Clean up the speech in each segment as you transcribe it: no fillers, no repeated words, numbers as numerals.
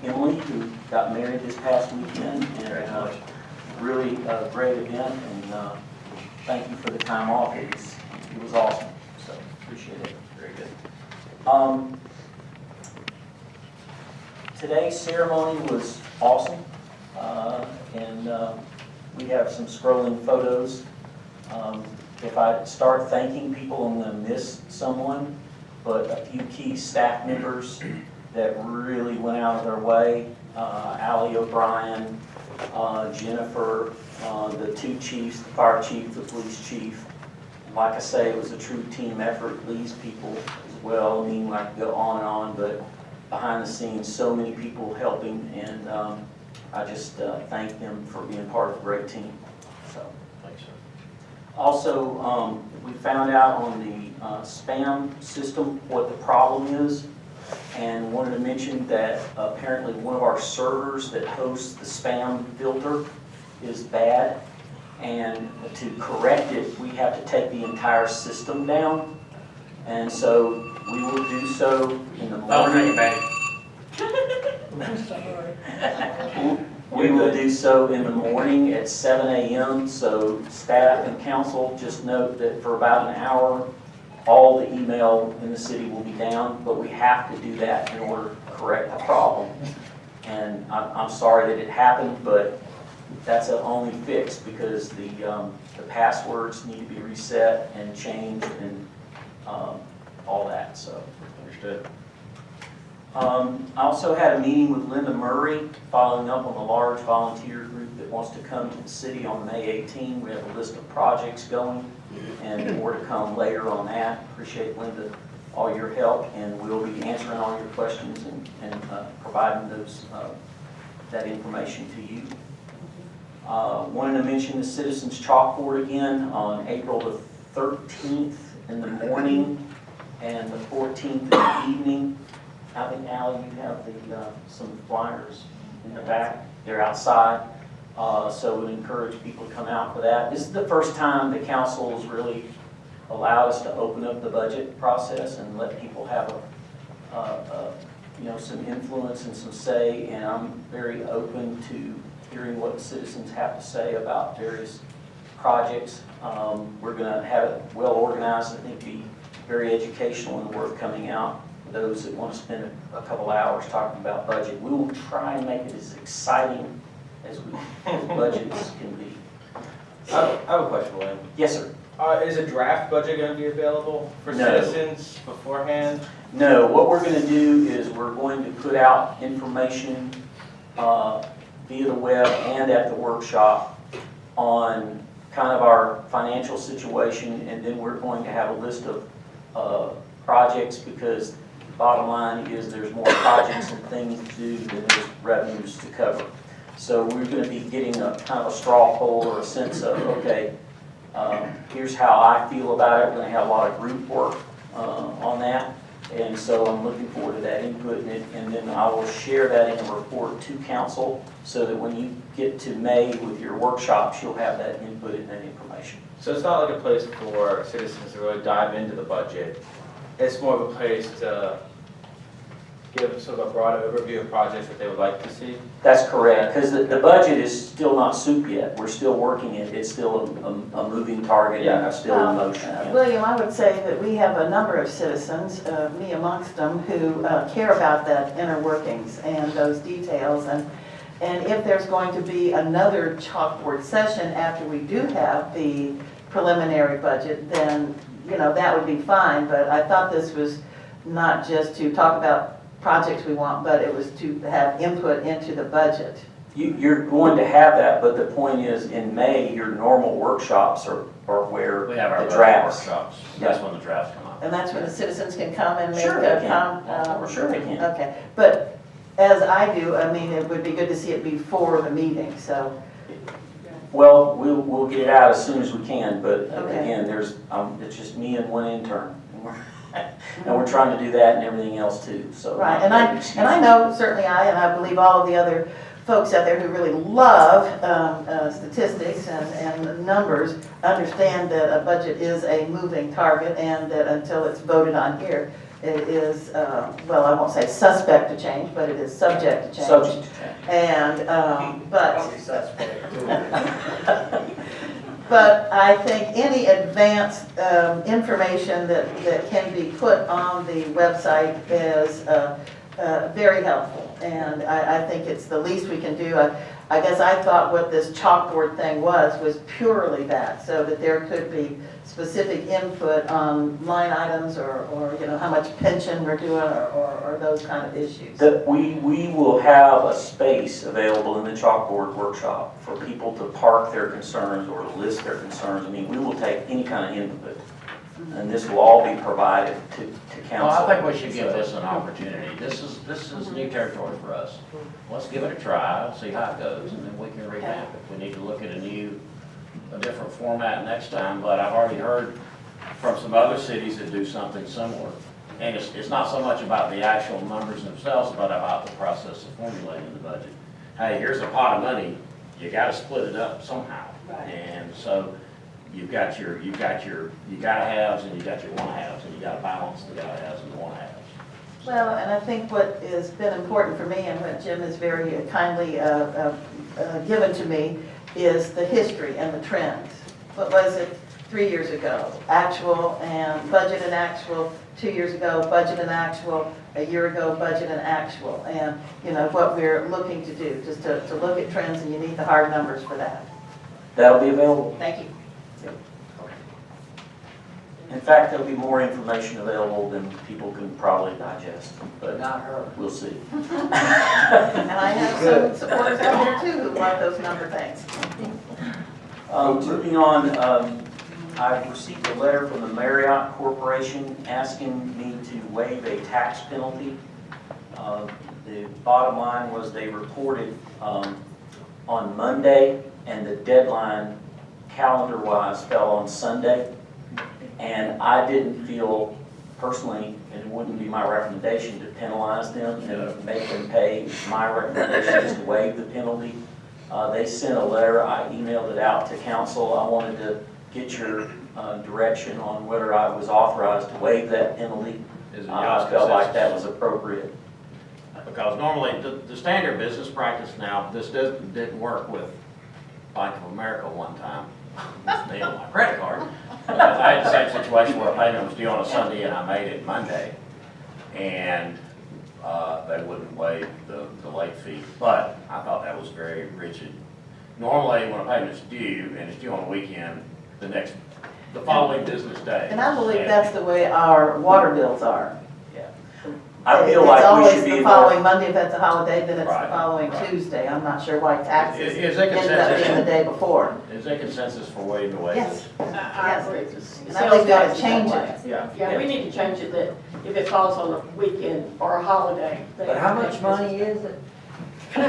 Emily, who got married this past weekend, and really a great event, and thank you for the time off. It was awesome, so appreciate it. Very good. Today's ceremony was awesome, and we have some scrolling photos. If I start thanking people, I'm going to miss someone, but a few key staff members that really went out of their way. Allie O'Brien, Jennifer, the two chiefs, the fire chief, the police chief. And like I say, it was a true team effort. Lee's people as well. I mean, I could go on and on, but behind the scenes, so many people helping, and I just thank them for being part of a great team. So, thanks, sir. Also, we found out on the spam system what the problem is, and wanted to mention that apparently one of our servers that hosts the spam filter is bad, and to correct it we have to take the entire system down, and so we will do so in the morning. We will do so in the morning at 7 a.m. So staff and council, just note that for about an hour all the email in the city will be down, but we have to do that in order to correct the problem. And I'm sorry that it happened, but that's the only fix, because the passwords need to be reset and changed and all that. So understood. I also had a meeting with Linda Murray following up on the large volunteer group that wants to come to the city on May 18. We have a list of projects going, and more to come later on that. Appreciate, Linda, all your help, and we'll be answering all your questions and providing those that information to you. Wanted to mention the Citizens Chalkboard again on April the 13th in the morning and the 14th in the evening. I think, Allie, you have some flyers in the back. They're outside. So we encourage people to come out for that. This is the first time the council has really allowed us to open up the budget process and let people have some influence and some say, and I'm very open to hearing what the citizens have to say about various projects. We're going to have it well organized. I think be very educational in the work coming out. Those that want to spend a couple hours talking about budget, we will try and make it as exciting as budgets can be. I have a question, William. Yes, sir. Is a draft budget going to be available for citizens beforehand? No. What we're going to do is we're going to put out information via the web and at the workshop on kind of our financial situation, and then we're going to have a list of projects, because the bottom line is there's more projects and things to do than there's revenues to cover. So we're going to be getting a kind of a straw poll or a sense of, okay, here's how I feel about it. We're going to have a lot of group work on that, and so I'm looking forward to that input, and then I will share that in a report to council, so that when you get to May with your workshops, you'll have that input and that information. So it's not like a place for citizens to really dive into the budget. It's more of a place to give sort of a broad overview of projects that they would like to see? That's correct, because the budget is still not soup yet. We're still working it. It's still a moving target, and it's still in motion. William, I would say that we have a number of citizens, me amongst them, who care about that inner workings and those details. And if there's going to be another chalkboard session after we do have the preliminary budget, then that would be fine. But I thought this was not just to talk about projects we want, but it was to have input into the budget. You're going to have that, but the point is, in May, your normal workshops are where we have our the drafts. workshops. That's when the drafts come up. And that's when the citizens can come and make Sure a they comment. Sure they can. Okay, but as I do, I mean, it would be good to see it before the meeting, so. Well, we'll get it out as soon as we can, but Okay. again, it's just me and one intern. And we're trying to do that and everything else too. So right, and I know, certainly and I believe all of the other folks out there who really love statistics and numbers understand that a budget is a moving target, and that until it's voted on here, It is, well, I won't say suspect to change, but it is subject to change. Subject to change. And, but I think any advanced information that can be put on the website is very helpful. And I think it's the least we can do. I guess I thought what this chalkboard thing was purely that, so that there could be specific input on line items or you know, how much pension we're doing or those kind of issues. That we will have a space available in the chalkboard workshop for people to park their concerns or to list their concerns. I mean, we will take any kind of input, and this will all be provided to council. Well, I think we should give this an opportunity. This is new territory for us. Let's give it a try, see how it goes, and then we can revamp it. We need to look at a different format next time, but I've already heard from some other cities that do something similar. And it's not so much about the actual numbers themselves, but about the process of formulating the budget. Hey, here's a pot of money, you gotta split it up somehow. Right. And so you got your gotta haves and you got your want haves, and you gotta balance the gotta haves and the want haves. Well, and I think what has been important for me and what Jim has very kindly given to me is the history and the trends. What was it 3 years ago? Actual and budget and actual. 2 years ago, budget and actual. A year ago, budget and actual. And, you know, what we're looking to do, just to look at trends, and you need the hard numbers for that. That'll be available. Thank you. In fact, there'll be more information available than people can probably digest, but Not her. we'll see. And I have some supporters out there too who love those number things. Moving on, I've received a letter from the Marriott Corporation asking me to waive a tax penalty. The bottom line was they reported on Monday, and the deadline calendar-wise fell on Sunday. And I didn't feel personally, and it wouldn't be my recommendation to penalize them and make them pay. My recommendation is to waive the penalty. They sent a letter, I emailed it out to council. I wanted to get your direction on whether I was authorized to waive that penalty. I felt like that was appropriate. Because normally, the standard business practice now, this didn't work with Bank of America one time. They on my credit card. I had the same situation where a payment was due on a Sunday and I made it Monday. And they wouldn't waive the late fee. But I thought that was very rigid. Normally, when a payment's due and it's due on a weekend, the following business day. And I believe that's the way our water bills are. Yeah. I feel like we should It's be always the more. following Monday if that's a holiday, then it's the Right, following right. Tuesday. I'm not sure why taxes Is there ended up being the day before. Is there consensus for waiving the late Yes. fee? I agree. And I think we ought to change it. Yeah. Yeah, we need to change it that if it falls on a weekend or a holiday. But how much money is it? It's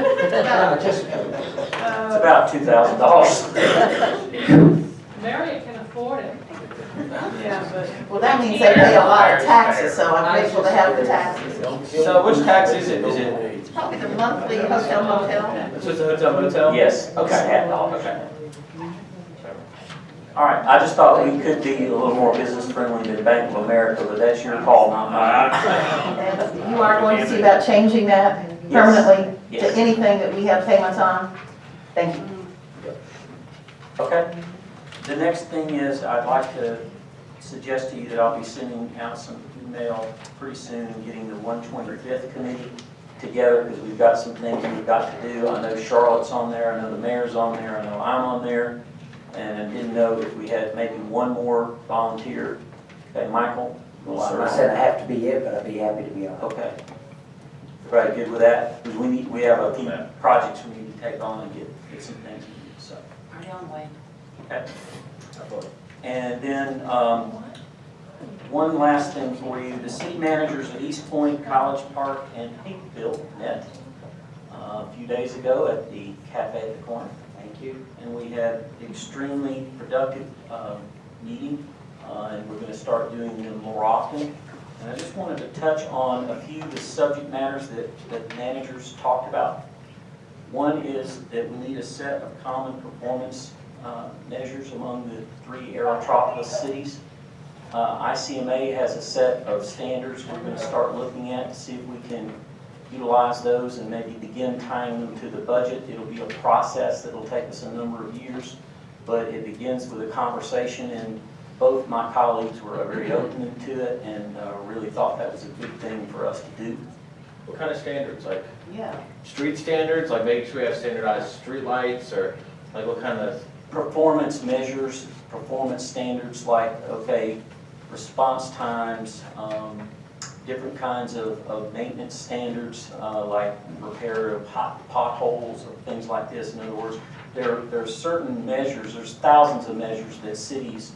about $2,000. Marriott can afford it. Yeah, but. Well, that means they pay a lot of taxes, so I'm grateful to have the taxes. So which tax is it? Is it, It's probably the monthly hotel motel. so it's a hotel motel? Yes. Okay. $100. Okay. All right, I just thought we could be a little more business friendly than Bank of America, but that's your call, not mine. And you are going to see about changing that permanently to Yes. anything that we have payments on? Thank you. Okay. The next thing is, I'd like to suggest to you that I'll be sending out some email pretty soon, getting the 125th committee together, because we've got some things we've got to do. I know Charlotte's on there, I know the mayor's on there, I know I'm on there, and I didn't know if we had maybe one more volunteer. Okay, Michael? will serve I on said I that. have to be it, but I'd be happy to be on. Okay. Everybody good with that? Because we have a few projects we need to take on and get some things to do, so. Already on the way. Okay. And then, one last thing for you. The city managers at East Point, College Park, and Hapeville met a few days ago at the cafe at the corner. Thank you. And we had extremely productive meeting, and we're going to start doing them more often. And I just wanted to touch on a few of the subject matters that managers talked about. One is that we need a set of common performance measures among the 3 Aerotropolis cities. ICMA has a set of standards we're going to start looking at to see if we can utilize those and maybe begin tying them to the budget. It'll be a process that'll take us a number of years, but it begins with a conversation, and both my colleagues were very open to it and really thought that was a good thing for us to do. What kind of standards, like Yeah. street standards, like making sure we have standardized street lights, or like what kind of? Performance measures, performance standards like, okay, response times, different kinds of maintenance standards, like repair of potholes or things like this. In other words, there are certain measures, there's thousands of measures that cities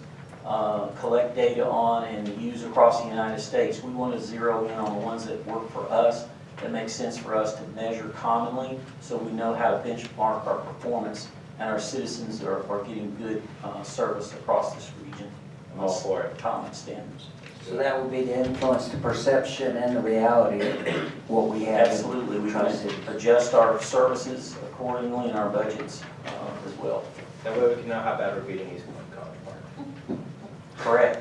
collect data on and use across the United States. We want to zero in on the ones that work for us, that make sense for us to measure commonly, so we know how to benchmark our performance, and our citizens are getting good service across this region. I'm all for it. Common standards. So that would be to influence the perception and the reality of what we have. in Absolutely, we Tri-Cities. can adjust our services accordingly and our budgets as well. That way we can know how bad we're beating East Point College Correct.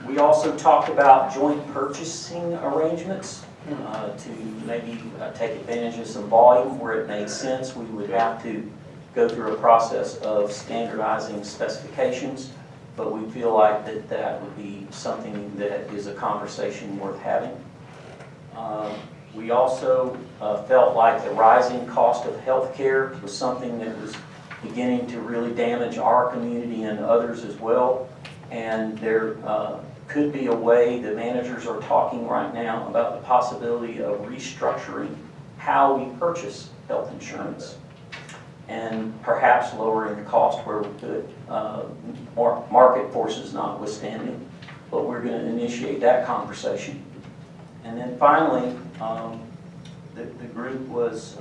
We also talked about joint purchasing arrangements to maybe take advantage of some volume where it makes sense. We would have to go through a process of standardizing specifications, but we feel like that would be something that is a conversation worth having. We also felt like the rising cost of healthcare was something that was beginning to really damage our community and others as well. And there could be a way, the managers are talking right now about the possibility of restructuring how we purchase health insurance and perhaps lowering the cost where we could, market forces notwithstanding. But we're going to initiate that conversation. And then finally, the group was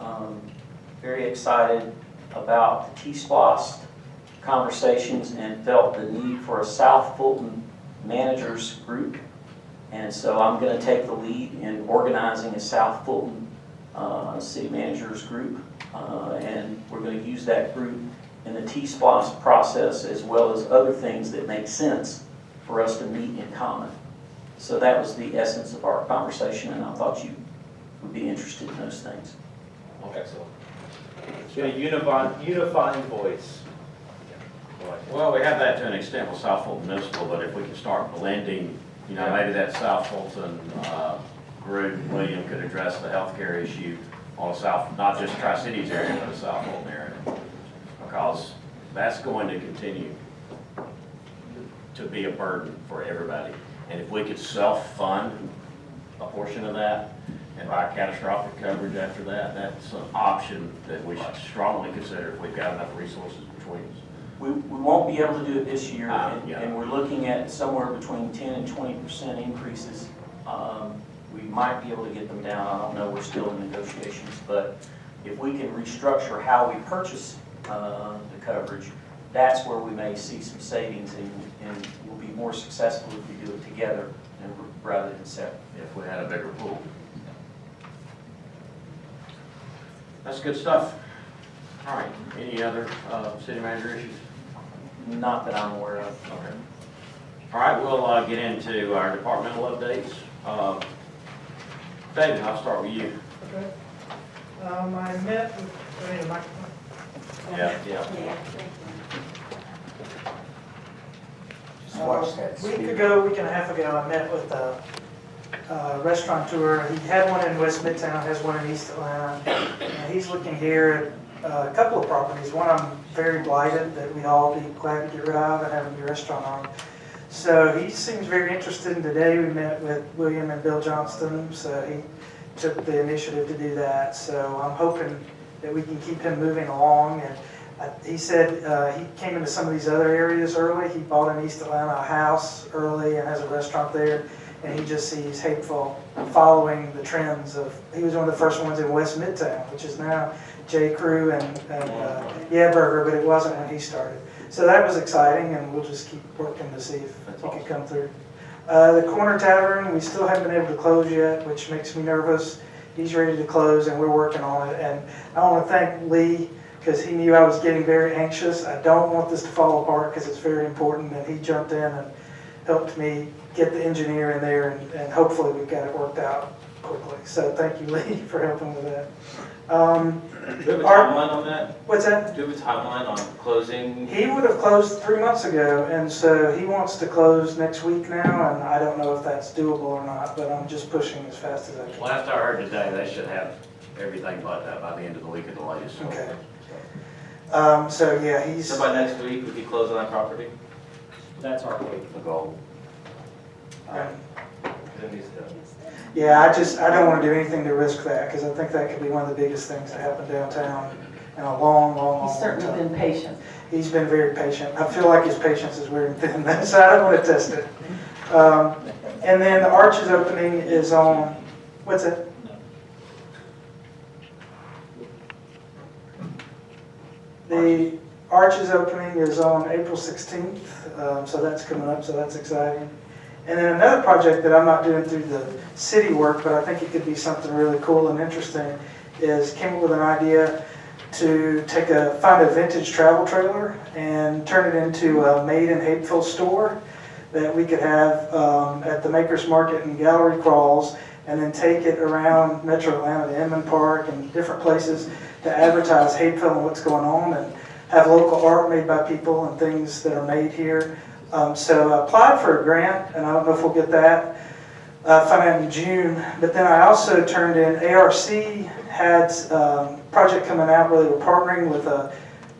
very excited about the T-SPOS conversations and felt the need for a South Fulton managers group. And so I'm going to take the lead in organizing a South Fulton city managers group. And we're going to use that group in the T-SPOS process as well as other things that make sense for us to meet in common. So that was the essence of our conversation, and I thought you would be interested in those things. Excellent. So a unifying voice. Well, we have that to an extent with South Fulton Municipal, but if we can start blending, you know, maybe that South Fulton group, William could address the healthcare issue on South, not just Tri-Cities area, but the South Fulton area, because that's going to continue to be a burden for everybody. And if we could self-fund a portion of that and buy catastrophic coverage after that, that's an option that we should strongly consider if we've got enough resources between us. We won't be able to do it this year, Yeah. and we're looking at somewhere between 10 and 20% increases. We might be able to get them down, I don't know, we're still in negotiations, but if we can restructure how we purchase the coverage, that's where we may see some savings, and we'll be more successful if we do it together and rather than separate. If we had a bigger pool. That's good stuff. All right, any other city manager issues? Not that I'm aware of. Okay. All right, we'll get into our departmental updates. David, I'll start with you. Okay. I met with, I need a microphone. Yeah. Just watch that. A week and a half ago, I met with a restaurateur. He had one in West Midtown, has one in East Atlanta. And he's looking here at a couple of properties. One I'm very blighted that we'd all be glad to get rid of and have a new restaurant on. So he seems very interested, and today we met with William and Bill Johnston, so he took the initiative to do that. So I'm hoping that we can keep him moving along. And he said he came into some of these other areas early. He bought in East Atlanta a house early and has a restaurant there. And he just sees Hapeville following the trends of, he was one of the first ones in West Midtown, which is now J. Crew and Yeah Burger, but it wasn't when he started. So that was exciting, and we'll just keep working to see if he can come through. The Corner Tavern, we still haven't been able to close yet, which makes me nervous. He's ready to close, and we're working on it. And I want to thank Lee, because he knew I was getting very anxious. I don't want this to fall apart because it's very important, and he jumped in and helped me get the engineer in there, and hopefully we've got it worked out quickly. So thank you, Lee, for helping with that. Do we have a timeline on that? What's that? Do we have a timeline on closing? He would have closed 3 months ago, and so he wants to close next week now, and I don't know if that's doable or not, but I'm just pushing as fast as I can. Last I heard today, they should have everything buttoned up by the end of the week at the latest. Okay. So yeah, he's, So by next week, we could close on that property? That's our goal. The goal. Then he's done. yeah, I don't want to do anything to risk that, because I think that could be one of the biggest things that happened downtown in a long, long, long He's certainly time. been patient. He's been very patient. I feel like his patience is wearing thin, so I don't want to test it. And then the Arches opening is on, what's it? The Arches opening is on April 16th, so that's coming up, so that's exciting. And then another project that I'm not doing through the city work, but I think it could be something really cool and interesting, is came up with an idea to find a vintage travel trailer and turn it into a made in Hapeville store that we could have at the Makers Market and Gallery Crawls, and then take it around Metro Atlanta to Inman Park and different places to advertise Hapeville and what's going on, and have local art made by people and things that are made here. So I applied for a grant, and I don't know if we'll get that. Find out in June. But then I also turned in, ARC had a project coming out where they were partnering with a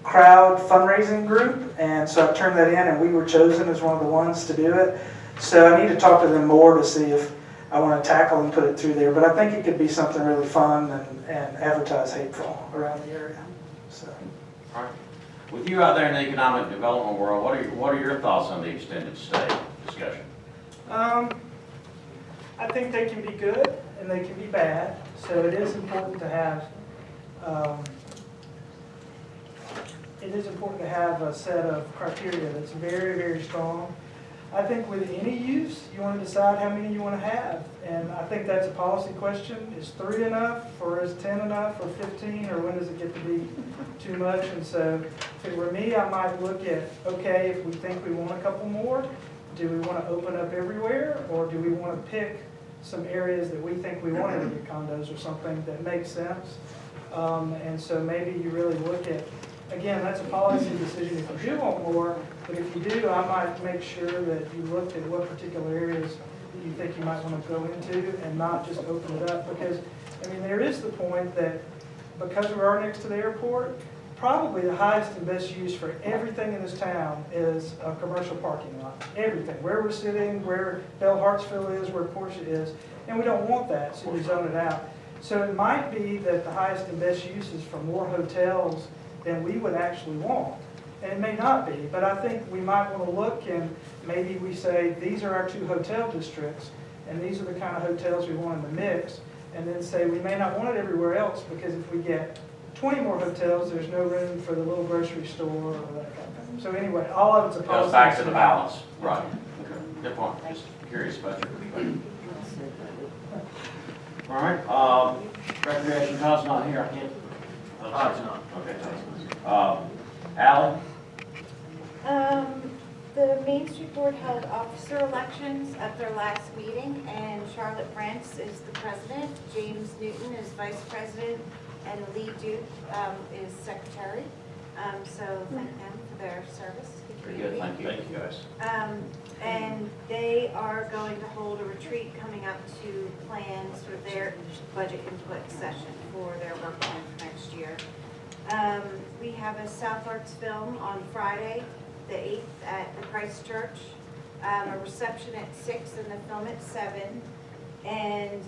crowd fundraising group, and so I turned that in, and we were chosen as one of the ones to do it. So I need to talk to them more to see if I want to tackle and put it through there. But I think it could be something really fun and advertise Hapeville around the area. So. All right. With you out there in the economic development world, what are your thoughts on the extended stay discussion? I think they can be good and they can be bad. So it is important to have a set of criteria that's very, very strong. I think with any use, you want to decide how many you want to have. And I think that's a policy question. Is 3 enough, or is 10 enough, or 15, or when does it get to be too much? And so if it were me, I might look at, okay, if we think we want a couple more, do we want to open up everywhere, or do we want to pick some areas that we think we want to get condos or something that makes sense? And so maybe you really look at, again, that's a policy decision if you do want more, but if you do, I might make sure that you looked at what particular areas you think you might want to go into and not just open it up. Because, I mean, there is the point that because we are next to the airport, probably the highest and best use for everything in this town is a commercial parking lot. Everything, where we're sitting, where Bell Hartsville is, where Porsche is, and we don't want that, so we zone it out. So it might be that the highest and best use is for more hotels than we would actually want. And it may not be, but I think we might want to look, and maybe we say, these are our 2 hotel districts, and these are the kind of hotels we want in the mix, and then say we may not want it everywhere else, because if we get 20 more hotels, there's no room for the little grocery store or that kind of thing. So anyway, all of it's a policy. Goes back to the balance. Right. Okay. Good point. Just curious about your perspective. All right. Recreation Todd's not here. I can't. Todd's not. Okay. Allie? The Main Street Board held officer elections at their last meeting, and Charlotte Brents is the president, James Newton is vice president, and Lee Duke is secretary. So thank them for their service to the Very good. community. Thank you guys. And they are going to hold a retreat coming up to plan sort of their budget input session for their work plan for next year. We have a South Arts film on Friday, the 8th at the Christ Church, a reception at 6 and the film at 7. And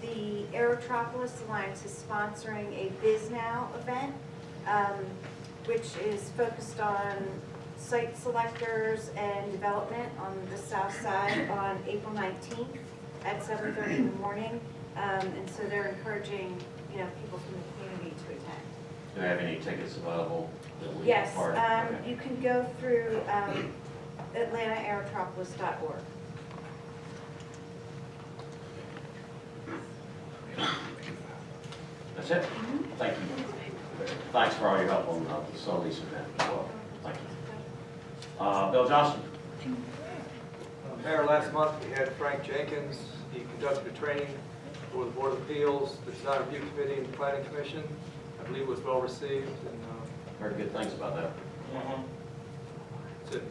the Aerotropolis Alliance is sponsoring a Biz Now event, which is focused on site selectors and development on the south side on April 19th at 7:30 in the morning. And so they're encouraging, people from the community to attend. Do they have any tickets available? That we Yes, part of? Okay. you can go through AtlantaAerotropolis.org. That's it? Thank you. thanks for all your help on the facilities event as well. Thank you. Bill Johnston. Mayor, last month we had Frank Jenkins. He conducted a training for the Board of Appeals, the Design Review Committee, and the Planning Commission. I believe it was well received, and Heard good things about that. that's it.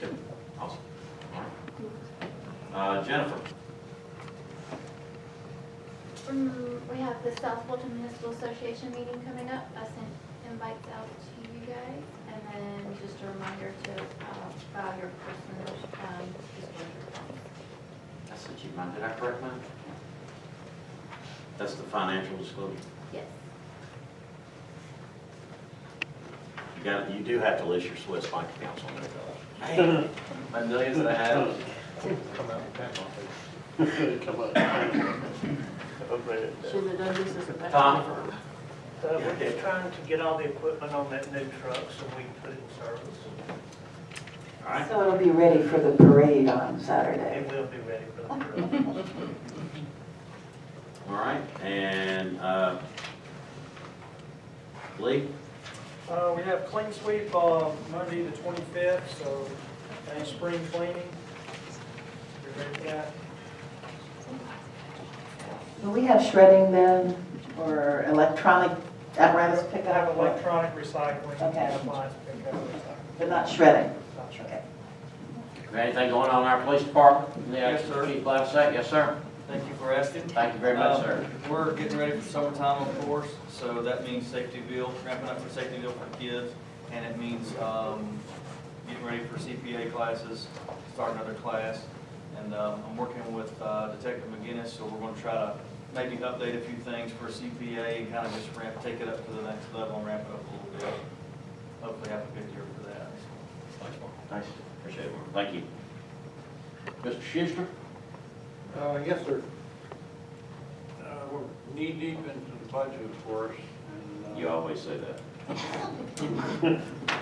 Good. Awesome. All right. Jennifer. We have the South Fulton Municipal Association meeting coming up. I sent invites out to you guys, and then just a reminder to file your personal disclosure forms. That's what you meant. Did I correct mine? That's the financial disclosure. Yes. You do have to list your Swiss bank accounts on there. My millions that I have. Shouldn't have done this as a back. Tom? We're just trying to get all the equipment on that new truck so we can put it in service. All right. So it'll be ready for the parade on Saturday. It will be ready for the truck. All right, and Lee? We have clean sweep on Monday the 25th, so and spring cleaning. You ready for that? Will we have shredding then, or electronic apparatus We have pickup? electronic recycling, Okay. appliance pickup, But not shredding? not sure. Okay. Anything going on in our police department? Yes, sir. Chief Lavasek? Yes, sir. Thank you for asking. Thank you very much, sir. We're getting ready for summertime, of course, so that means safety-ville, ramping up for safety-ville for kids, and it means getting ready for CPA classes, starting another class. And I'm working with Detective McGinnis, so we're going to try to maybe update a few things for CPA and kind of just take it up to the next level and ramp it up a little bit. Hopefully have a good year for that. Thanks, Mark. Thanks. Appreciate it, Mark. Thank you. Mr. Schuster? Yes, sir. We're knee-deep into the budget, of course. And, You always say that.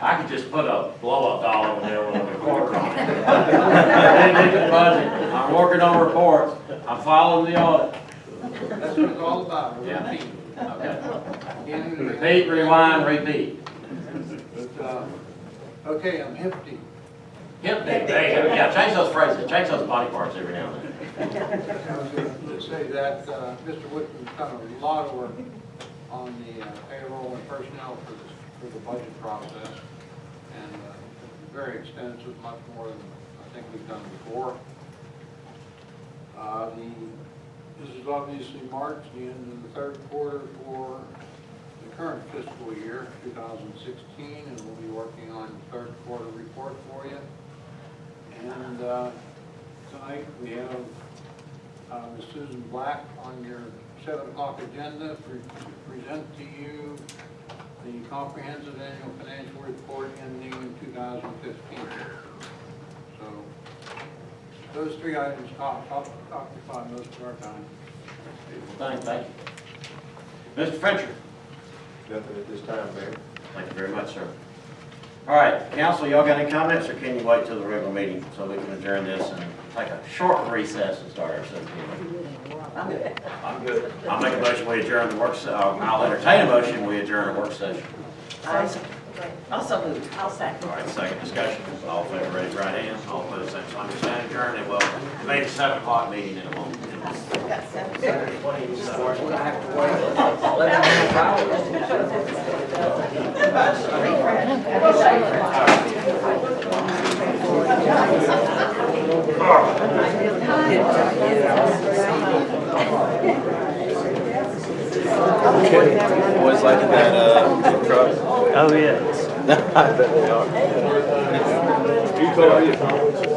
I could just put a blow-up doll over there with a report on it. I'm working on reports. I'm following the audit. that's what it's all about, Yeah. repeat. Okay. In- Repeat, rewind, repeat. But, okay, I'm hefty. Hip day. Hey, yeah, change those phrases. Change those body parts every now and then. I was going to say that Mr. Whitman's done a lot of work on the payroll and personnel for the budget process. And very extensive, much more than I think we've done before. This is obviously March, the end of the third quarter for the current fiscal year, 2016, and we'll be working on the third quarter report for you. And tonight we have Ms. Susan Black on your 7 o'clock agenda to present to you the comprehensive annual financial report ending in 2015. So those 3 items occupy most of our time. Thank you. Mr. Fincher? Nothing at this time, Mayor. Thank you very much, sir. All right, council, y'all got any comments, or can you wait till the regular meeting so we can adjourn this and take a short recess and start our subcommittee? I'm good. I'm good. I'll make a motion, we adjourn the work, I'll entertain a motion, we adjourn the work session. Also moved. I'll second. All right, second discussion, all in favor, raise your right hand, all opposed, same sign, we stand adjourned, and we'll convene the 7 o'clock meeting in a moment. Got 7:30. We'll have to wait 11 Boys like that truck. Oh, yeah. I bet they are.